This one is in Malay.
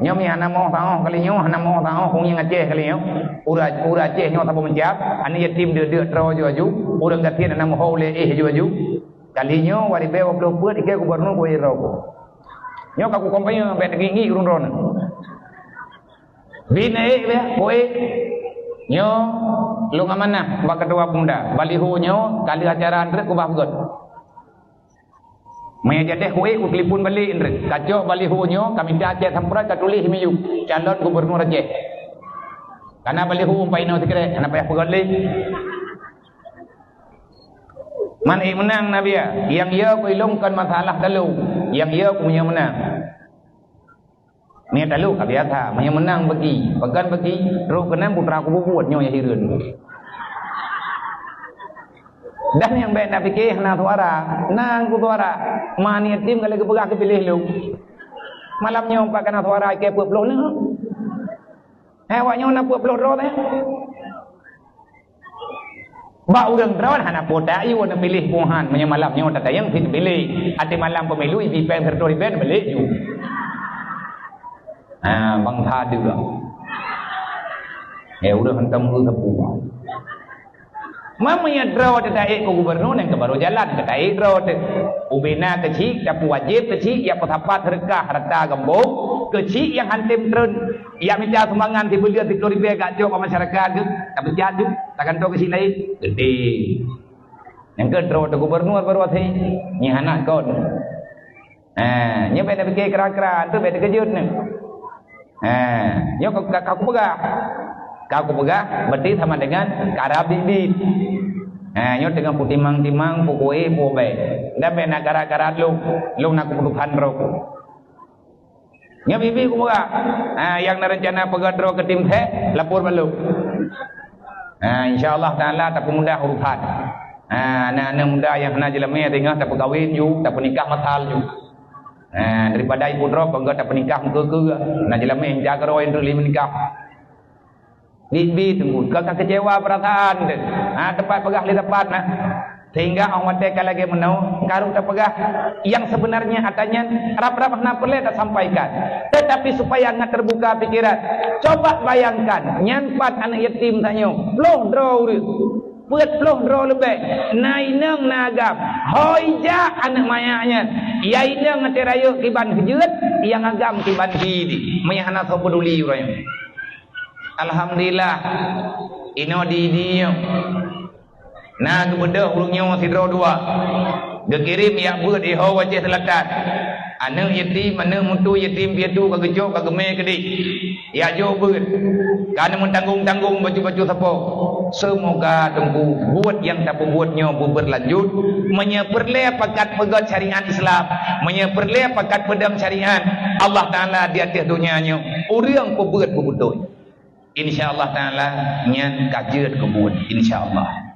nyo mi hana mo tao kali nyo hana mo tao kong yang Aceh kali nyo ura Aceh nyo tak menjawab ani yatim de tro jo aju urang gatien hana mo hole jo aju kali nyo wari be wablo puat ike gubernur ko iro ko nyo ka ku kompanyo be ngi urun ron binae be koe nyo lu ngamana ba ketua pemuda baliho nyo kali acara andre ku bahgot maya jadeh koe ku telefon balik andre kacok baliho nyo kami dah Aceh sampura ka tulis miyu calon gubernur Aceh karena baliho umpai no sekre ana payah pegot le man menang nabi ya yang ia ku ilungkan masalah dalu yang ia punya menang ni dalu ka biasa punya menang bagi pegan bagi ro kenam putra ku buat nyo ya hireun dan yang baik nak fikir hana suara nang ku suara mani tim kalau kepegah kepilih lu malamnya umpak kena suara ke 20 ni hewaknya nak 20 ro teh ba urang drawan hana poda iu nak pilih puhan punya malamnya tak yang pilih ati malam pemilu ibi pen tertori ben balik ju bang tha juga udah hentam lu tepu mamanya draw tadai ko gubernur yang baru jalan tadai draw ubina kecil tapi wajib kecil ya petapat rekah harta gembok kecil yang hantim trun ya minta sumbangan di belia di ribu gak jauh ke masyarakat tu tapi jatuh takkan tahu kecil lain gede yang ke draw gubernur baru asyik ni anak kau ni benda fikir kerak-kerak tu benda kejut ni ni kau pegah kau pegah berarti sama dengan karab bibit nyo dengan putimang-timang pukui pobe dan bena gara-gara lu nak kebutuhan ro nyo bibi ku pegah yang rencana pegah ro ke tim teh lapor balu insyaallah taala tak mudah urusan anak-anak muda yang kena jelema tengah tak berkahwin ju tak nikah masal ju daripada ibu ro pegah tak nikah ke nak jelema yang jaga ro yang menikah Bibi tunggu, kau kecewa perasaan tu. Tempat pegah di tempat nah. Sehingga orang mereka lagi menau, karung tak pegah. Yang sebenarnya katanya rap-rap nak perlu tak sampaikan. Tetapi supaya ngat terbuka pikiran. Coba bayangkan, nyampat anak yatim tanya, peluh draw dia. Buat peluh draw lebih. Nainang nagam, hoija anak mayaknya. Ya inang ngaterayu kiban kejut, yang agam kiban hidi. Mayahana so peduli orang. Alhamdulillah ino di dia nah kebedah urungnya sidro dua dikirim ya buat di hawa Aceh Selatan anak yatim anak mutu yatim piatu kagejok kageme kedik ya jo buat kan mentanggung-tanggung baju-baju sapo semoga tunggu buat yang tak buatnya berlanjut menyeperle pakat pegat syariat Islam menyeperle pakat pedang syariat Allah Taala di atas dunianya urang pembuat betul insyaallah taala nyan kajeut kebun insyaallah